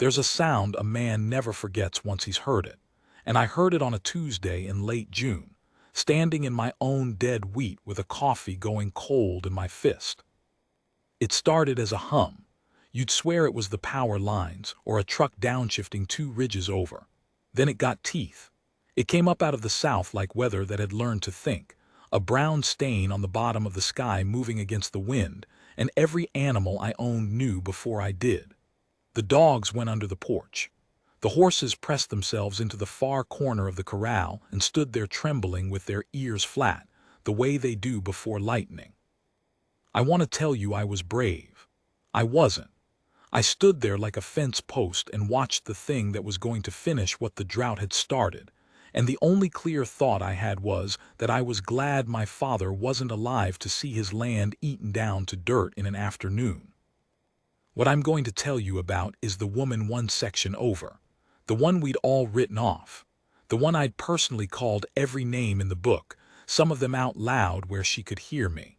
There's a sound a man never forgets once he's heard it, and I heard it on a Tuesday in late June, standing in my own dead wheat with a coffee going cold in my fist. It started as a hum. You'd swear it was the power lines or a truck downshifting 2 ridges over. Then it got teeth. It came up out of the south like weather that had learned to think, a brown stain on the bottom of the sky moving against the wind, and every animal I owned knew before I did. The dogs went under the porch. The horses pressed themselves into the far corner of the corral and stood there trembling with their ears flat, the way they do before lightning. I want to tell you I was brave. I wasn't. I stood there like a fence post and watched the thing that was going to finish what the drought had started, and the only clear thought I had was that I was glad my father wasn't alive to see his land eaten down to dirt in an afternoon. What I'm going to tell you about is the woman one section over, the one we'd all written off, the one I'd personally called every name in the book, some of them out loud where she could hear me.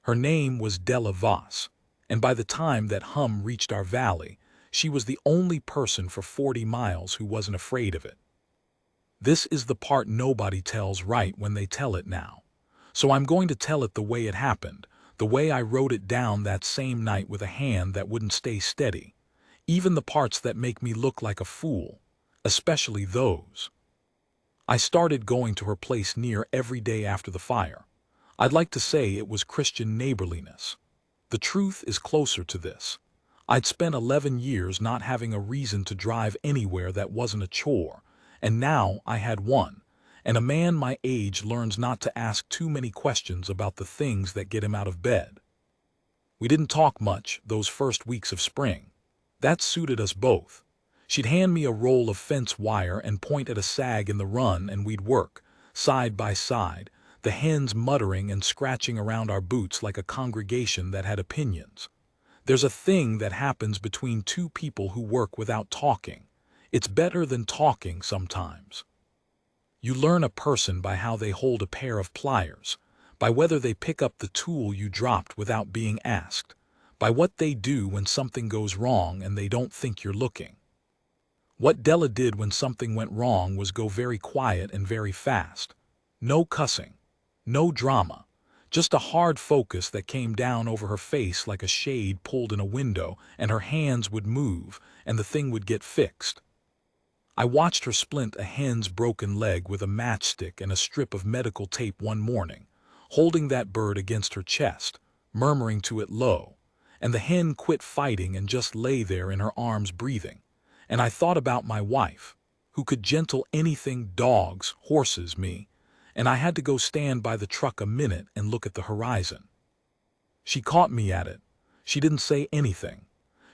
Her name was Della Voss, and by the time that hum reached our valley, she was the only person for 40 miles who wasn't afraid of it. This is the part nobody tells right when they tell it now. So I'm going to tell it the way it happened, the way I wrote it down that same night with a hand that wouldn't stay steady. Even the parts that make me look like a fool, especially those. I started going to her place near every day after the fire. I'd like to say it was Christian neighborliness. The truth is closer to this. I'd spent 11 years not having a reason to drive anywhere that wasn't a chore, and now I had one, and a man my age learns not to ask too many questions about the things that get him out of bed. We didn't talk much those first weeks of spring. That suited us both. She'd hand me a roll of fence wire and point at a sag in the run, and we'd work, side by side, the hens muttering and scratching around our boots like a congregation that had opinions. There's a thing that happens between two people who work without talking. It's better than talking sometimes. You learn a person by how they hold a pair of pliers, by whether they pick up the tool you dropped without being asked, by what they do when something goes wrong and they don't think you're looking. What Della did when something went wrong was go very quiet and very fast. No cussing. No drama, just a hard focus that came down over her face like a shade pulled in a window, and her hands would move, and the thing would get fixed. I watched her splint a hen's broken leg with a matchstick and a strip of medical tape one morning, holding that bird against her chest, murmuring to it low, and the hen quit fighting and just lay there in her arms breathing, and I thought about my wife, who could gentle anything dogs, horses, me, and I had to go stand by the truck a minute and look at the horizon. She caught me at it. She didn't say anything.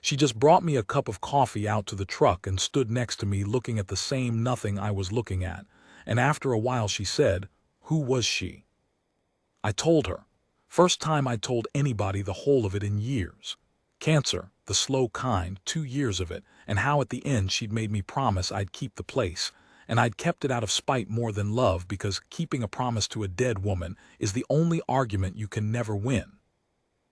She just brought me a cup of coffee out to the truck and stood next to me looking at the same nothing I was looking at, and after a while she said, "Who was she?" I told her. First time I'd told anybody the whole of it in years. Cancer, the slow kind, 2 years of it, and how at the end she'd made me promise I'd keep the place, and I'd kept it out of spite more than love, because keeping a promise to a dead woman is the only argument you can never win.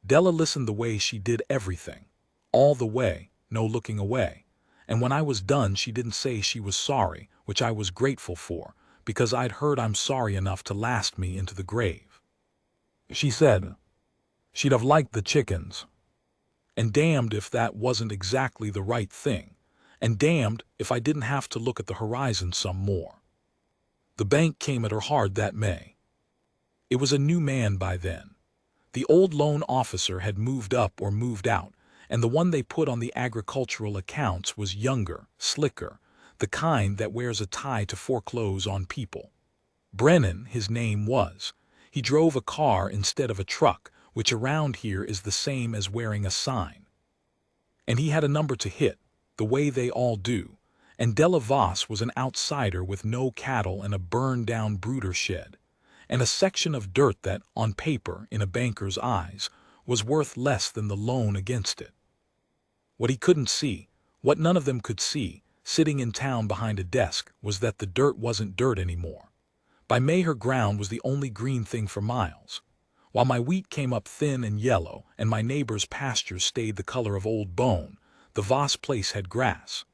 Della listened the way she did everything, all the way, no looking away, and when I was done she didn't say she was sorry, which I was grateful for, because I'd heard I'm sorry enough to last me into the grave. She said she'd have liked the chickens, and damned if that wasn't exactly the right thing, and damned if I didn't have to look at the horizon some more. The bank came at her hard that May. It was a new man by then. The old loan officer had moved up or moved out, and the one they put on the agricultural accounts was younger, slicker, the kind that wears a tie to foreclose on people. Brennan, his name was. He drove a car instead of a truck, which around here is the same as wearing a sign. And he had a number to hit, the way they all do, and Della Voss was an outsider with no cattle and a burned-down brooder shed, and a section of dirt that, on paper, in a banker's eyes, was worth less than the loan against it. What he couldn't see, what none of them could see, sitting in town behind a desk, was that the dirt wasn't dirt anymore. By May her ground was the only green thing for miles. While my wheat came up thin and yellow, and my neighbor's pastures stayed the color of old bone, The Voss place had grass.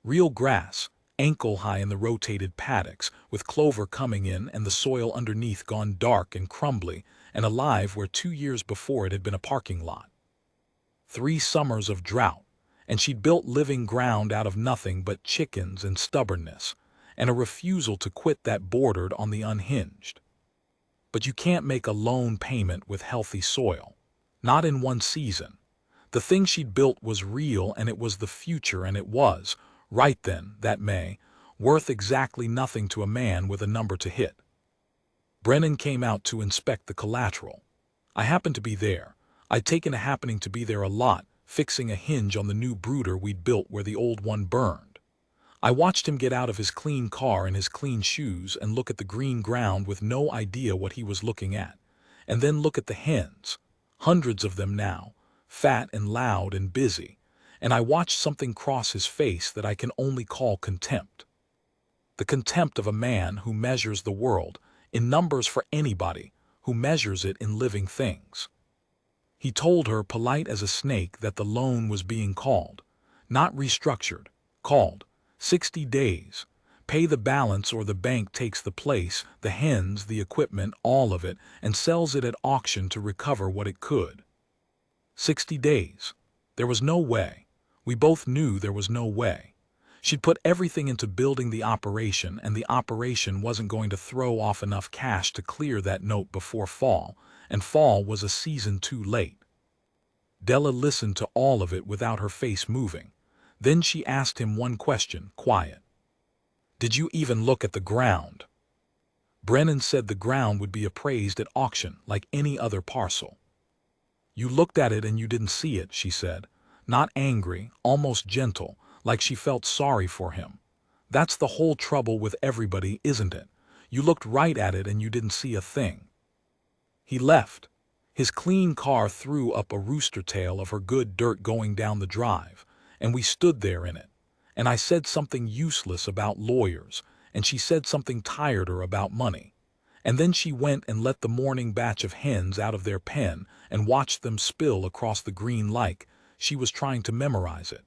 Real grass, ankle-high in the rotated paddocks, with clover coming in and the soil underneath gone dark and crumbly and alive where 2 years before it had been a parking lot. 3 summers of drought, and she'd built living ground out of nothing but chickens and stubbornness, and a refusal to quit that bordered on the unhinged. But you can't make a loan payment with healthy soil. Not in one season. The thing she'd built was real, and it was the future, and it was, right then, that May, worth exactly nothing to a man with a number to hit. Brennan came out to inspect the collateral. I happened to be there. I'd taken a happening to be there a lot, fixing a hinge on the new brooder we'd built where the old one burned. I watched him get out of his clean car in his clean shoes and look at the green ground with no idea what he was looking at, and then look at the hens, hundreds of them now, fat and loud and busy, and I watched something cross his face that I can only call contempt. The contempt of a man who measures the world in numbers for anybody who measures it in living things. He told her, polite as a snake, that the loan was being called, not restructured, called 60 days. Pay the balance or the bank takes the place, the hens, the equipment, all of it, and sells it at auction to recover what it could. 60 days. There was no way. We both knew there was no way. She'd put everything into building the operation, and the operation wasn't going to throw off enough cash to clear that note before fall, and fall was a season too late. Della listened to all of it without her face moving. Then she asked him one question, quiet. Did you even look at the ground? Brennan said the ground would be appraised at auction like any other parcel. You looked at it and you didn't see it, she said, not angry, almost gentle, like she felt sorry for him. That's the whole trouble with everybody, isn't it? You looked right at it and you didn't see a thing. He left. His clean car threw up a rooster tail of her good dirt going down the drive, and we stood there in it. And I said something useless about lawyers, and she said something tireder about money. And then she went and let the morning batch of hens out of their pen and watched them spill across the green like she was trying to memorize it.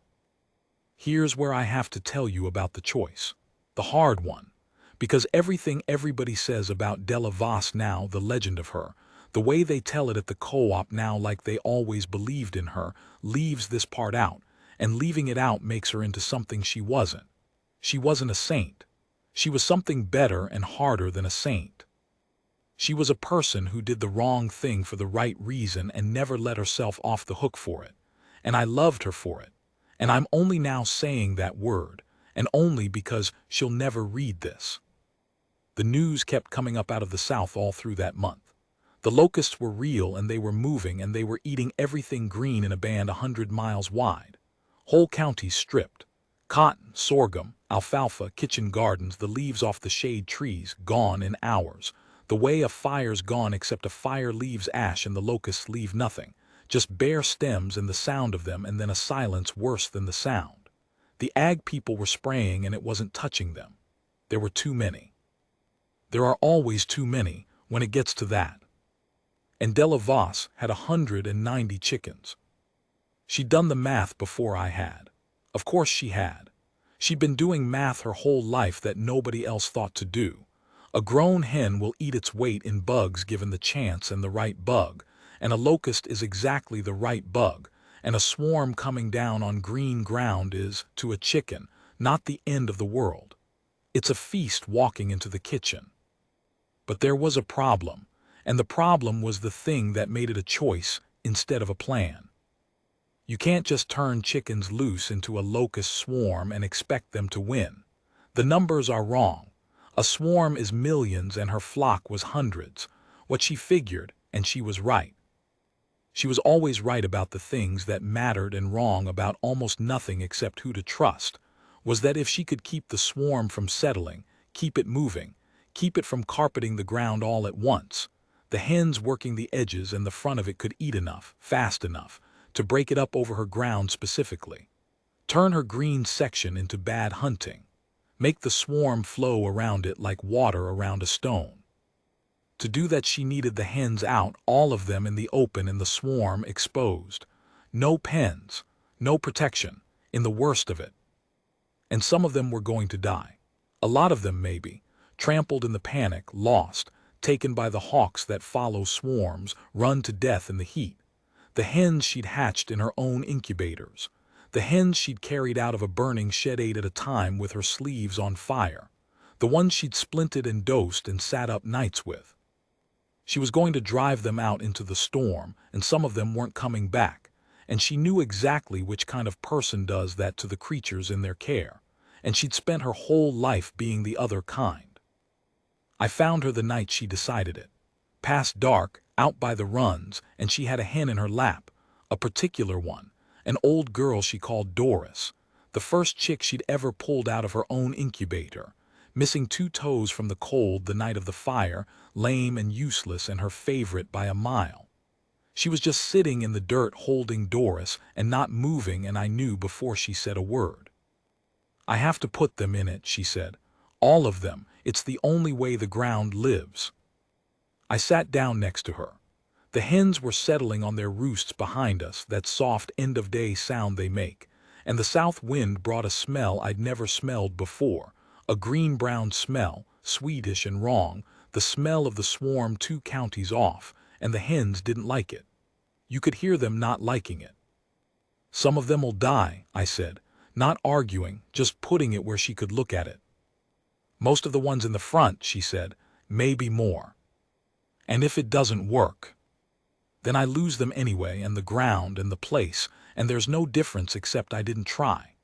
Here's where I have to tell you about the choice. The hard one. Because everything everybody says about Della Voss now, the legend of her, the way they tell it at the co-op now like they always believed in her, leaves this part out, and leaving it out makes her into something she wasn't. She wasn't a saint. She was something better and harder than a saint. She was a person who did the wrong thing for the right reason and never let herself off the hook for it. And I loved her for it. And I'm only now saying that word, and only because she'll never read this. The news kept coming up out of the South all through that month. The locusts were real, and they were moving, and they were eating everything green in a band 100 miles wide. Whole counties stripped. Cotton, sorghum, alfalfa, kitchen gardens, the leaves off the shade trees, gone in hours. The way a fire's gone, except a fire leaves ash and the locusts leave nothing. Just bare stems and the sound of them, and then a silence worse than the sound. The ag people were spraying and it wasn't touching them. There were too many. There are always too many when it gets to that. And Della Voss had 190 chickens. She'd done the math before I had. Of course she had. She'd been doing math her whole life that nobody else thought to do. A grown hen will eat its weight in bugs given the chance and the right bug, and a locust is exactly the right bug, and a swarm coming down on green ground is, to a chicken, not the end of the world. It's a feast walking into the kitchen. But there was a problem, and the problem was the thing that made it a choice instead of a plan. You can't just turn chickens loose into a locust swarm and expect them to win. The numbers are wrong. A swarm is millions and her flock was hundreds. What she figured, and she was right. She was always right about the things that mattered and wrong about almost nothing except who to trust, was that if she could keep the swarm from settling, keep it moving, keep it from carpeting the ground all at once, the hens working the edges and the front of it could eat enough, fast enough, to break it up over her ground specifically. Turn her green section into bad hunting. Make the swarm flow around it like water around a stone. To do that she needed the hens out, all of them in the open and the swarm exposed. No pens, no protection. in the worst of it. And some of them were going to die. A lot of them, maybe, trampled in the panic, lost, taken by the hawks that follow swarms, run to death in the heat. The hens she'd hatched in her own incubators. The hens she'd carried out of a burning shed 8 at a time with her sleeves on fire. The ones she'd splinted and dosed and sat up nights with. She was going to drive them out into the storm, and some of them weren't coming back. And she knew exactly which kind of person does that to the creatures in their care. And she'd spent her whole life being the other kind. I found her the night she decided it. Past dark, out by the runs, and she had a hen in her lap, a particular one, an old girl she called Doris, the first chick she'd ever pulled out of her own incubator, missing 2 toes from the cold the night of the fire, lame and useless and her favorite by a mile. She was just sitting in the dirt holding Doris and not moving, and I knew before she said a word. "I have to put them in it," she said. "All of them. It's the only way the ground lives." I sat down next to her. The hens were settling on their roosts behind us, that soft end-of-day sound they make, and the south wind brought a smell I'd never smelled before, a green-brown smell, sweetish and wrong, the smell of the swarm 2 counties off, and the hens didn't like it. You could hear them not liking it. "Some of them'll die," I said, not arguing, just putting it where she could look at it. "Most of the ones in the front," she said, "maybe more. And if it doesn't work, then I lose them anyway, and the ground and the place, and there's no difference except I didn't try."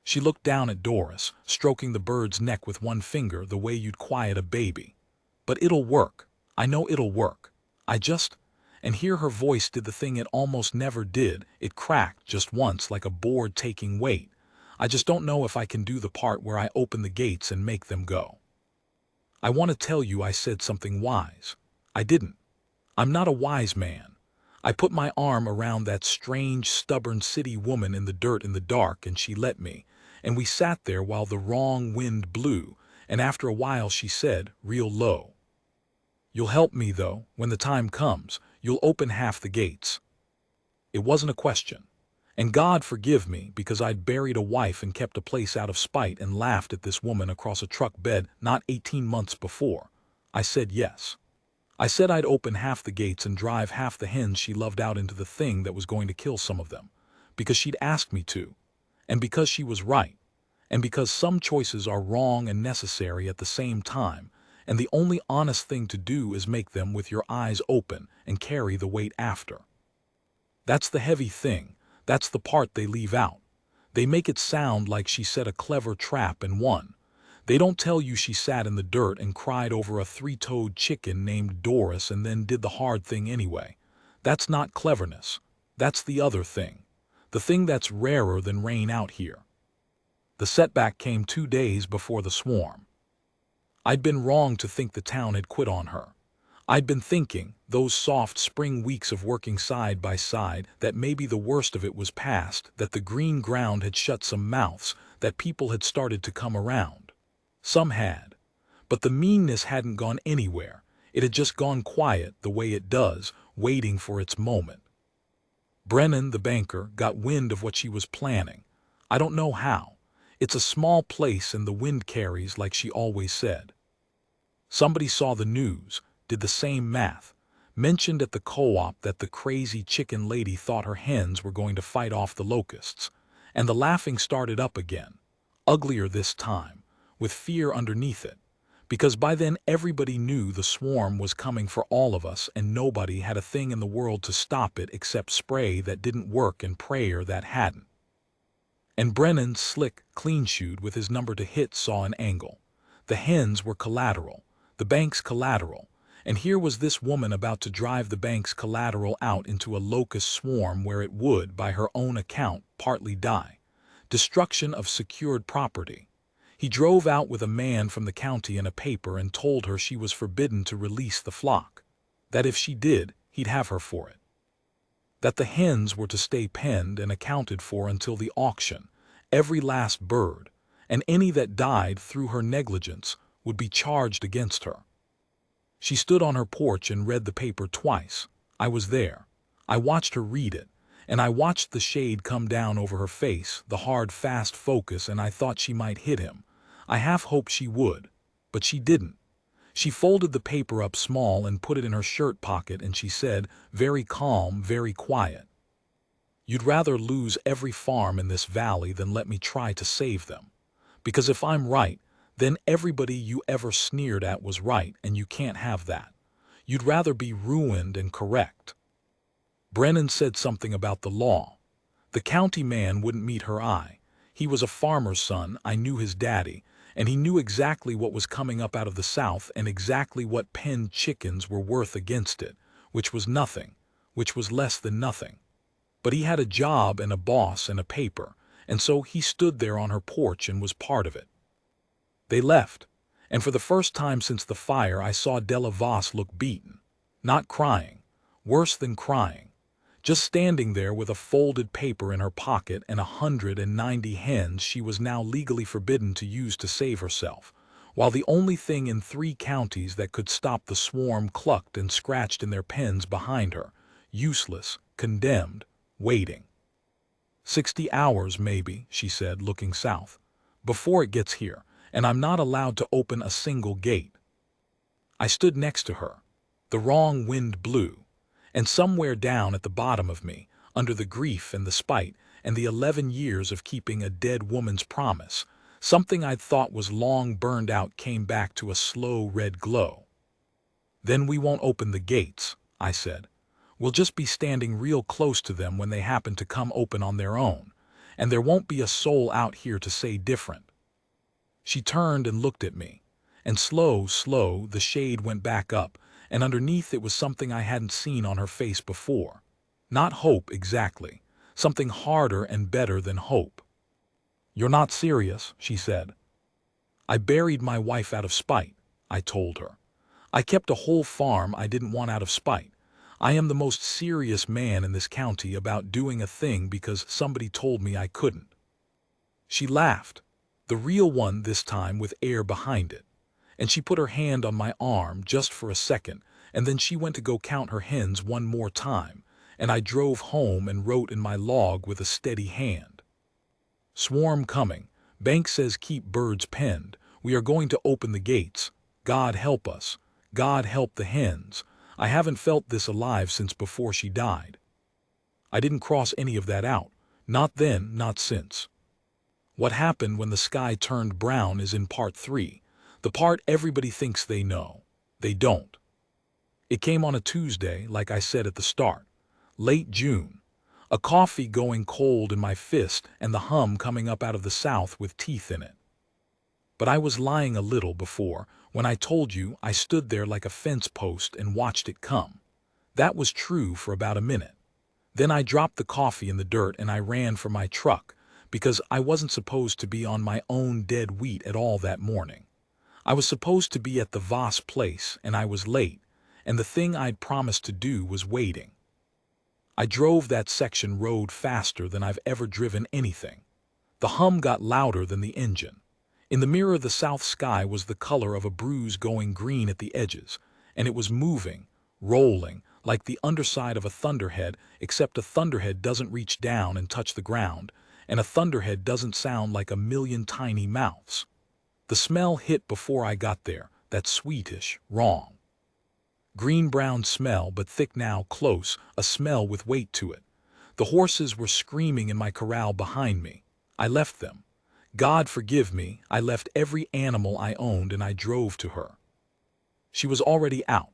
She looked down at Doris, stroking the bird's neck with one finger the way you'd quiet a baby. "But it'll work. I know it'll work. And here her voice did the thing it almost never did. It cracked just once like a board taking weight. "I just don't know if I can do the part where I open the gates and make them go. I want to tell you I said something wise. I didn't. I'm not a wise man. I put my arm around that strange, stubborn city woman in the dirt in the dark, and she let me, and we sat there while the wrong wind blew, and after a while she said, real low, 'You'll help me, though, when the time comes. You'll open half the gates.' It wasn't a question. And God forgive me, because I'd buried a wife and kept a place out of spite and laughed at this woman across a truck bed not 18 months before. I said yes. I said I'd open half the gates and drive half the hens she loved out into the thing that was going to kill some of them, because she'd asked me to, and because she was right, and because some choices are wrong and necessary at the same time, and the only honest thing to do is make them with your eyes open and carry the weight after. That's the heavy thing. That's the part they leave out. They make it sound like she set a clever trap and won. They don't tell you she sat in the dirt and cried over a 3-toed chicken named Doris and then did the hard thing anyway. That's not cleverness. That's the other thing. The thing that's rarer than rain out here. The setback came 2 days before the swarm. I'd been wrong to think the town had quit on her. I'd been thinking, those soft spring weeks of working side by side, that maybe the worst of it was past, that the green ground had shut some mouths, that people had started to come around. Some had. But the meanness hadn't gone anywhere. It had just gone quiet the way it does, waiting for its moment. Brennan, the banker, got wind of what she was planning. I don't know how. It's a small place and the wind carries, like she always said. Somebody saw the news, did the same math, mentioned at the co-op that the crazy chicken lady thought her hens were going to fight off the locusts, and the laughing started up again, uglier this time, with fear underneath it, because by then everybody knew the swarm was coming for all of us and nobody had a thing in the world to stop it except spray that didn't work and prayer that hadn't. And Brennan, slick, clean-shoed with his number to hit, saw an angle. The hens were collateral, the bank's collateral, and here was this woman about to drive the bank's collateral out into a locust swarm where it would, by her own account, partly die. Destruction of secured property. He drove out with a man from the county in a paper and told her she was forbidden to release the flock. That if she did, he'd have her for it. That the hens were to stay penned and accounted for until the auction, every last bird, and any that died through her negligence, would be charged against her. She stood on her porch and read the paper twice. I was there. I watched her read it, and I watched the shade come down over her face, the hard, fast focus, and I thought she might hit him. I half hoped she would, but she didn't. She folded the paper up small and put it in her shirt pocket, and she said, very calm, very quiet, "You'd rather lose every farm in this valley than let me try to save them. Because if I'm right, then everybody you ever sneered at was right, and you can't have that. You'd rather be ruined and correct." Brennan said something about the law. The county man wouldn't meet her eye. He was a farmer's son, I knew his daddy, and he knew exactly what was coming up out of the south and exactly what penned chickens were worth against it, which was nothing, which was less than nothing. But he had a job and a boss and a paper, and so he stood there on her porch and was part of it. They left, and for the first time since the fire I saw Della Voss look beaten. Not crying, worse than crying, just standing there with a folded paper in her pocket and 190 hens she was now legally forbidden to use to save herself, while the only thing in 3 counties that could stop the swarm clucked and scratched in their pens behind her, useless, condemned, waiting. 60 hours, maybe, she said, looking south, before it gets here, and I'm not allowed to open a single gate. I stood next to her. The wrong wind blew, and somewhere down at the bottom of me, under the grief and the spite and the 11 years of keeping a dead woman's promise, something I'd thought was long burned out came back to a slow red glow. "Then we won't open the gates," I said. "We'll just be standing real close to them when they happen to come open on their own, and there won't be a soul out here to say different." She turned and looked at me, and slow, the shade went back up, and underneath it was something I hadn't seen on her face before. Not hope exactly, something harder and better than hope. "You're not serious," she said. "I buried my wife out of spite," I told her. "I kept a whole farm I didn't want out of spite. I am the most serious man in this county about doing a thing because somebody told me I couldn't." She laughed, the real one this time with air behind it, and she put her hand on my arm just for a second, and then she went to go count her hens one more time, and I drove home and wrote in my log with a steady hand. "Swarm coming. Bank says keep birds penned. We are going to open the gates. God help us. God help the hens. I haven't felt this alive since before she died." I didn't cross any of that out. Not then, not since. What happened when the sky turned brown is in part 3, the part everybody thinks they know. They don't. It came on a Tuesday, like I said at the start, late June, a coffee going cold in my fist and the hum coming up out of the south with teeth in it. But I was lying a little before, when I told you I stood there like a fence post and watched it come. That was true for about a minute. Then I dropped the coffee in the dirt and I ran for my truck, because I wasn't supposed to be on my own dead wheat at all that morning. I was supposed to be at the Voss place, and I was late, and the thing I'd promised to do was waiting. I drove that section road faster than I've ever driven anything. The hum got louder than the engine. In the mirror, the south sky was the color of a bruise going green at the edges, and it was moving, rolling, like the underside of a thunderhead, except a thunderhead doesn't reach down and touch the ground, and a thunderhead doesn't sound like a million tiny mouths. The smell hit before I got there, that sweetish, wrong. Green-brown smell, but thick now, close, a smell with weight to it. The horses were screaming in my corral behind me. I left them. God forgive me, I left every animal I owned and I drove to her. She was already out.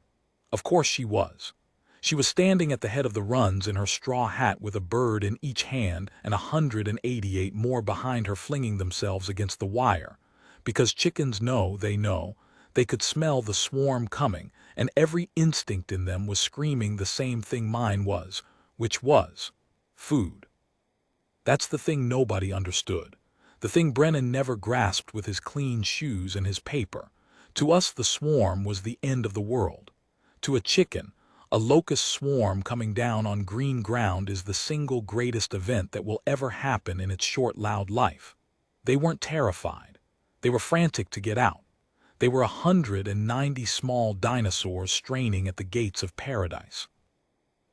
Of course she was. She was standing at the head of the runs in her straw hat with a bird in each hand and 188 more behind her flinging themselves against the wire. Because chickens know, they could smell the swarm coming, and every instinct in them was screaming the same thing mine was, which was food. That's the thing nobody understood. The thing Brennan never grasped with his clean shoes and his paper. To us the swarm was the end of the world. To a chicken, a locust swarm coming down on green ground is the single greatest event that will ever happen in its short, loud life. They weren't terrified. They were frantic to get out. They were 190 small dinosaurs straining at the gates of paradise.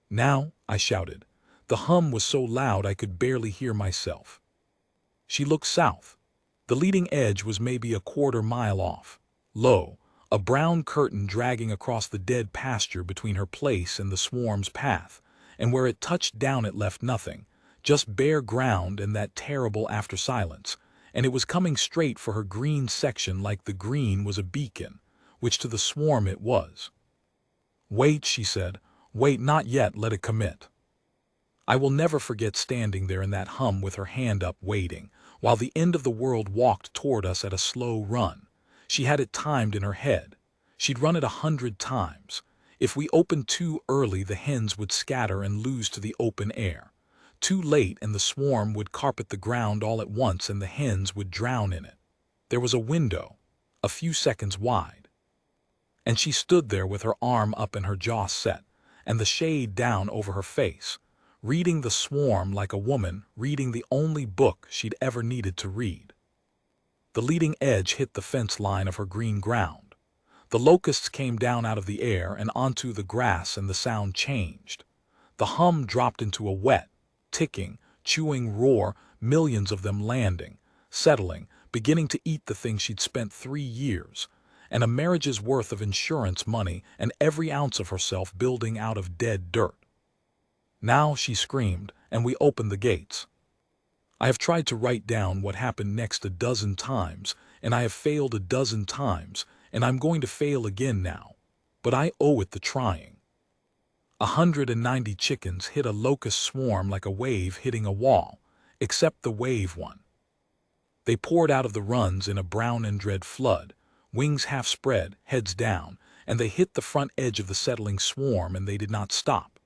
"Now," I shouted, The hum was so loud I could barely hear myself. She looked south. The leading edge was maybe a quarter-mile off. Lo, a brown curtain dragging across the dead pasture between her place and the swarm's path, and where it touched down it left nothing, just bare ground and that terrible after silence, and it was coming straight for her green section like the green was a beacon, which to the swarm it was. "Wait," she said, "wait, not yet, let it commit." I will never forget standing there in that hum with her hand up waiting, while the end of the world walked toward us at a slow run. She had it timed in her head. She'd run it 100 times. If we opened too early, the hens would scatter and lose to the open air. Too late, and the swarm would carpet the ground all at once and the hens would drown in it. There was a window, a few seconds wide. And she stood there with her arm up and her jaw set, and the shade down over her face, reading the swarm like a woman reading the only book she'd ever needed to read. The leading edge hit the fence line of her green ground. The locusts came down out of the air and onto the grass, and the sound changed. The hum dropped into a wet, ticking, chewing roar, millions of them landing, settling, beginning to eat the thing she'd spent 3 years, and a marriage's worth of insurance money and every ounce of herself building out of dead dirt. "Now," she screamed, and we opened the gates. I have tried to write down what happened next a dozen times, and I have failed a dozen times, and I'm going to fail again now. But I owe it the trying. 190 chickens hit a locust swarm like a wave hitting a wall, except the wave one. They poured out of the runs in a brown and dread flood, wings half spread, heads down, and they hit the front edge of the settling swarm, and they did not stop.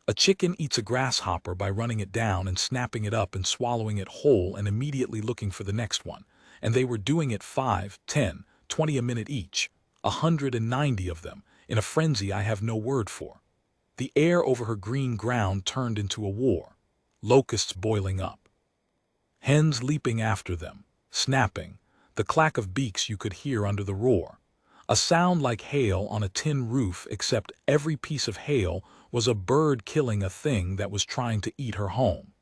A chicken eats a grasshopper by running it down and snapping it up and swallowing it whole and immediately looking for the next one, and they were doing it 5, 10, 20 a minute each, 190 of them, in a frenzy I have no word for. The air over her green ground turned into a war, locusts boiling up. Hens leaping after them, snapping, the clack of beaks you could hear under the roar. A sound like hail on a tin roof, except every piece of hail was a bird killing a thing that was trying to eat her home.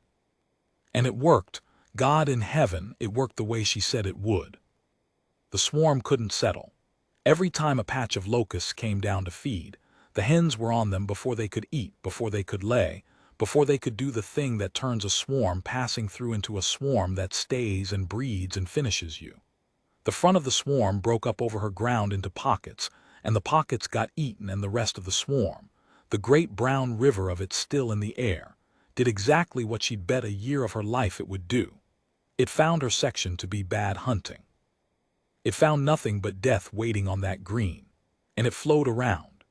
And it worked. God in heaven, it worked the way she said it would. The swarm couldn't settle. Every time a patch of locusts came down to feed, the hens were on them before they could eat, before they could lay, before they could do the thing that turns a swarm passing through into a swarm that stays and breeds and finishes you. The front of the swarm broke up over her ground into pockets, and the pockets got eaten, and the rest of the swarm, the great brown river of it still in the air, did exactly what she'd bet a year of her life it would do. It found her section to be bad hunting. It found nothing but death waiting on that green, and it flowed around.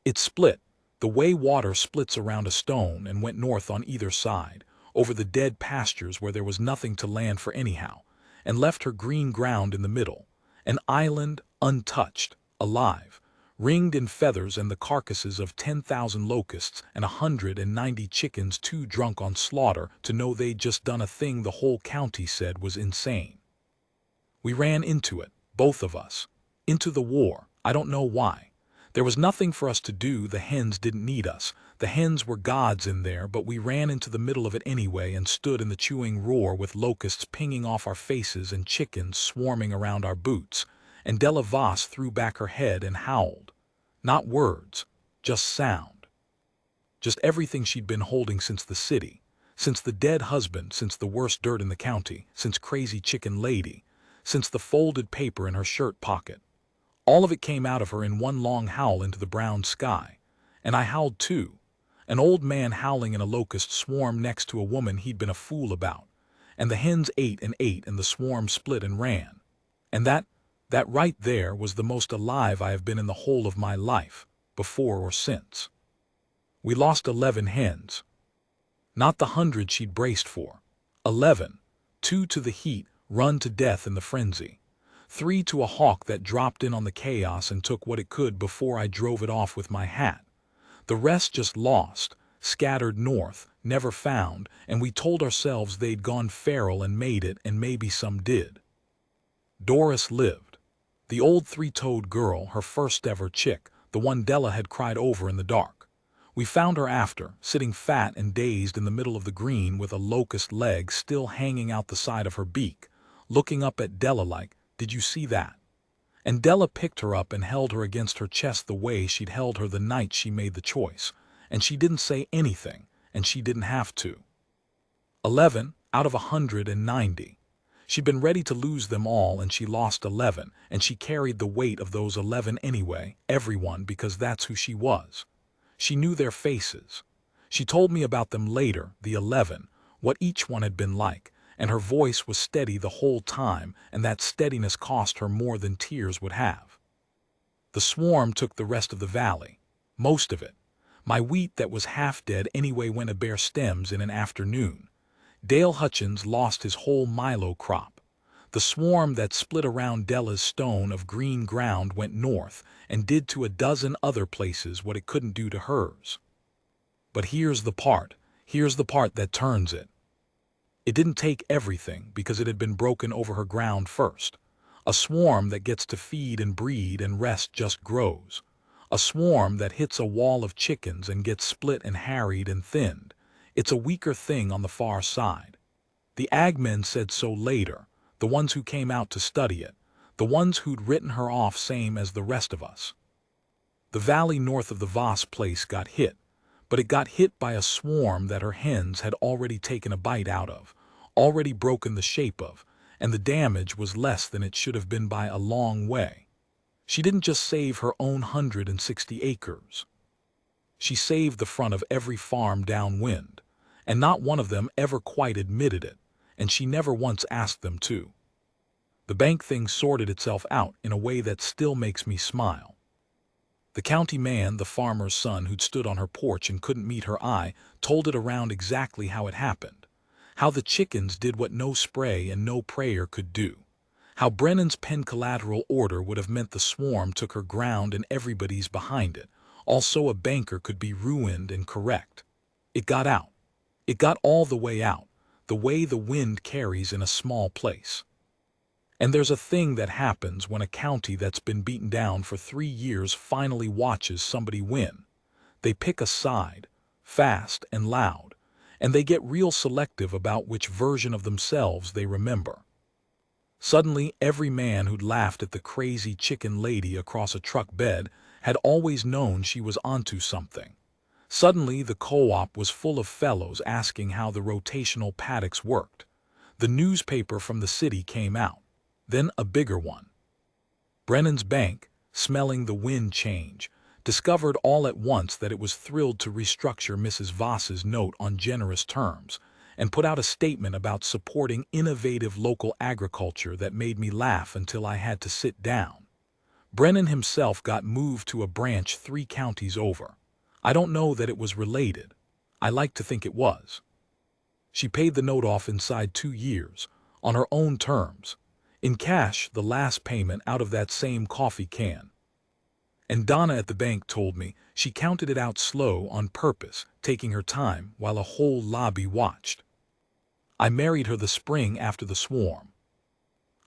It split, the way water splits around a stone, and went north on either side, over the dead pastures where there was nothing to land for anyhow, and left her green ground in the middle, an island untouched, alive, ringed in feathers and the carcasses of 10,000 locusts and 190 chickens too drunk on slaughter to know they'd just done a thing the whole county said was insane. We ran into it, both of us, into the war. I don't know why. There was nothing for us to do. The hens didn't need us. The hens were gods in there, but we ran into the middle of it anyway and stood in the chewing roar with locusts pinging off our faces and chickens swarming around our boots, and Della Voss threw back her head and howled. Not words, just sound. Just everything she'd been holding since the city, since the dead husband, since the worst dirt in the county, since crazy chicken lady, since the folded paper in her shirt pocket. All of it came out of her in one long howl into the brown sky, and I howled too. An old man howling in a locust swarm next to a woman he'd been a fool about, and the hens ate and ate and the swarm split and ran. And that right there was the most alive I have been in the whole of my life, before or since. We lost 11 hens. Not the 100 she'd braced for. 11, 2 to the heat, run to death in the frenzy. 3 to a hawk that dropped in on the chaos and took what it could before I drove it off with my hat. The rest just lost, scattered north, never found, and we told ourselves they'd gone feral and made it, and maybe some did. Doris lived. The old 3-toed girl, her first ever chick, the one Della had cried over in the dark. We found her after, sitting fat and dazed in the middle of the green with a locust leg still hanging out the side of her beak, looking up at Della like, "Did you see that?" And Della picked her up and held her against her chest the way she'd held her the night she made the choice, and she didn't say anything, and she didn't have to. 11 out of 190. She'd been ready to lose them all, and she lost 11, and she carried the weight of those 11 anyway, everyone, because that's who she was. She knew their faces. She told me about them later, the 11, what each one had been like, and her voice was steady the whole time, and that steadiness cost her more than tears would have. The swarm took the rest of the valley, most of it. My wheat that was half dead anyway went a bare stems in an afternoon. Dale Hutchins lost his whole milo crop. The swarm that split around Della's stone of green ground went north and did to a dozen other places what it couldn't do to hers. But here's the part that turns it. It didn't take everything because it had been broken over her ground first. A swarm that gets to feed and breed and rest just grows. A swarm that hits a wall of chickens and gets split and harried and thinned. It's a weaker thing on the far side. The ag men said so later, the ones who came out to study it, the ones who'd written her off same as the rest of us. The valley north of the Voss place got hit, but it got hit by a swarm that her hens had already taken a bite out of, already broken the shape of, and the damage was less than it should have been by a long way. She didn't just save her own 160 acres. She saved the front of every farm downwind, and not one of them ever quite admitted it, and she never once asked them to. The bank thing sorted itself out in a way that still makes me smile. The county man, the farmer's son who'd stood on her porch and couldn't meet her eye, told it around exactly how it happened. How the chickens did what no spray and no prayer could do. How Brennan's pen collateral order would have meant the swarm took her ground and everybody's behind it. Also a banker could be ruined and correct. It got out. It got all the way out, the way the wind carries in a small place. And there's a thing that happens when a county that's been beaten down for 3 years finally watches somebody win. They pick a side, fast and loud, and they get real selective about which version of themselves they remember. Suddenly, every man who'd laughed at the crazy chicken lady across a truck bed had always known she was onto something. Suddenly, the co-op was full of fellows asking how the rotational paddocks worked. The newspaper from the city came out. Then a bigger one. Brennan's bank, smelling the wind change, discovered all at once that it was thrilled to restructure Mrs. Voss's note on generous terms, and put out a statement about supporting innovative local agriculture that made me laugh until I had to sit down. Brennan himself got moved to a branch 3 counties over. I don't know that it was related. I like to think it was. She paid the note off inside 2 years, on her own terms. In cash, the last payment out of that same coffee can. And Donna at the bank told me she counted it out slow on purpose, taking her time while a whole lobby watched. I married her the spring after the swarm.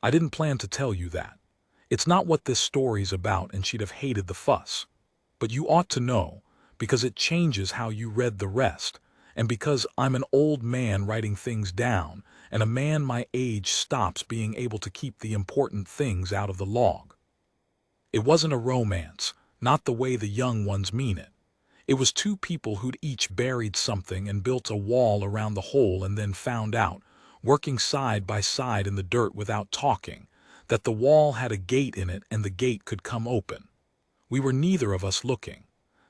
I didn't plan to tell you that. It's not what this story's about, and she'd have hated the fuss. But you ought to know, because it changes how you read the rest, and because I'm an old man writing things down, and a man my age stops being able to keep the important things out of the log. It wasn't a romance, not the way the young ones mean it. It was 2 people who'd each buried something and built a wall around the hole, and then found out, working side by side in the dirt without talking, that the wall had a gate in it and the gate could come open. We were neither of us looking.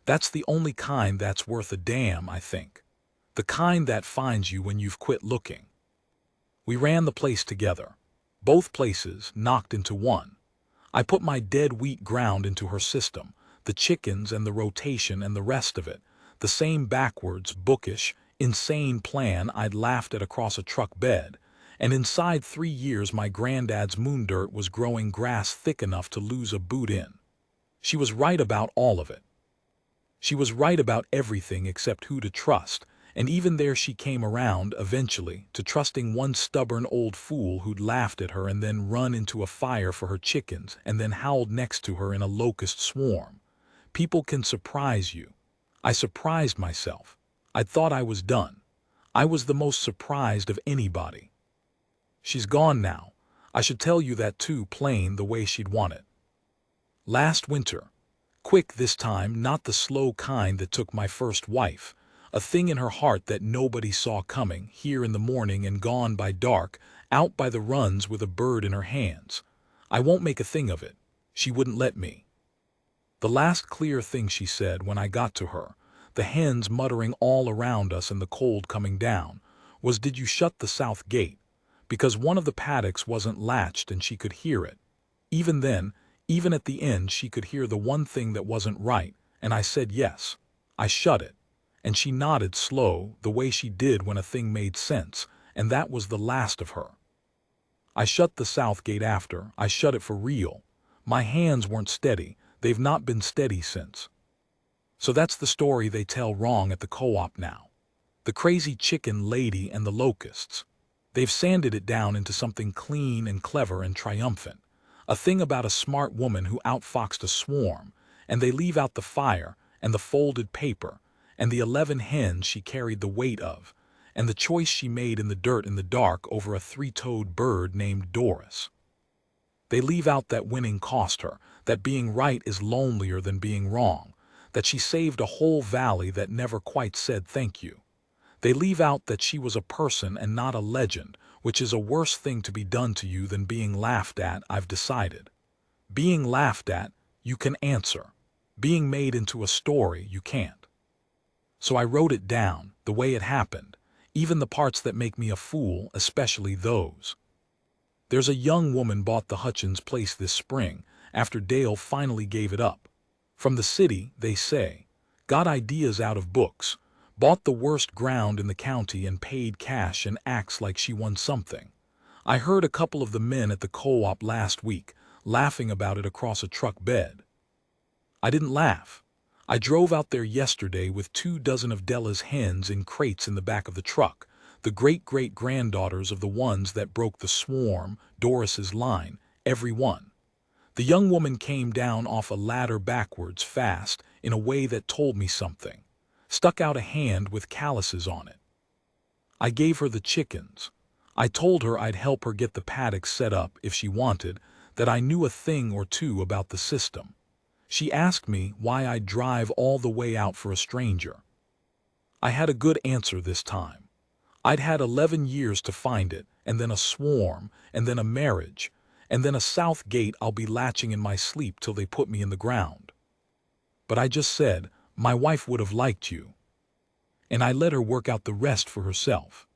That's the only kind that's worth a damn, I think. The kind that finds you when you've quit looking. We ran the place together. Both places knocked into one. I put my dead wheat ground into her system, the chickens and the rotation and the rest of it, the same backwards, bookish, insane plan I'd laughed at across a truck bed, and inside 3 years my granddad's moon dirt was growing grass thick enough to lose a boot in. She was right about all of it. She was right about everything except who to trust, and even there she came around, eventually, to trusting one stubborn old fool who'd laughed at her and then run into a fire for her chickens and then howled next to her in a locust swarm. People can surprise you. I surprised myself. I thought I was done. I was the most surprised of anybody. She's gone now. I should tell you that too, plain the way she'd want it. Last winter. Quick this time, not the slow kind that took my first wife. A thing in her heart that nobody saw coming, here in the morning and gone by dark, out by the runs with a bird in her hands. I won't make a thing of it. She wouldn't let me. The last clear thing she said when I got to her, the hens muttering all around us and the cold coming down, was, "Did you shut the south gate?" Because one of the paddocks wasn't latched and she could hear it. Even then, even at the end, she could hear the one thing that wasn't right, and I said yes. I shut it. And she nodded slow, the way she did when a thing made sense, and that was the last of her. I shut the south gate after. I shut it for real. My hands weren't steady. They've not been steady since. So that's the story they tell wrong at the co-op now. The crazy chicken lady and the locusts. They've sanded it down into something clean and clever and triumphant. A thing about a smart woman who outfoxed a swarm, and they leave out the fire and the folded paper and the 11 hens she carried the weight of, and the choice she made in the dirt in the dark over a 3-toed bird named Doris. They leave out that winning cost her, that being right is lonelier than being wrong, that she saved a whole valley that never quite said thank you. They leave out that she was a person and not a legend, which is a worse thing to be done to you than being laughed at, I've decided. Being laughed at, you can answer. Being made into a story, you can't. So I wrote it down, the way it happened, even the parts that make me a fool, especially those. There's a young woman bought the Hutchins place this spring, after Dale finally gave it up. From the city, they say. Got ideas out of books. Bought the worst ground in the county and paid cash and acts like she won something. I heard a couple of the men at the co-op last week laughing about it across a truck bed. I didn't laugh. I drove out there yesterday with 24 of Della's hens in crates in the back of the truck, the great-great-granddaughters of the ones that broke the swarm, Doris's line, every one. The young woman came down off a ladder backwards fast in a way that told me something. Stuck out a hand with calluses on it. I gave her the chickens. I told her I'd help her get the paddock set up if she wanted, that I knew a thing or two about the system. She asked me why I'd drive all the way out for a stranger. I had a good answer this time. I'd had 11 years to find it, and then a swarm, and then a marriage, and then a south gate I'll be latching in my sleep till they put me in the ground. But I just said, my wife would have liked you. And I let her work out the rest for herself.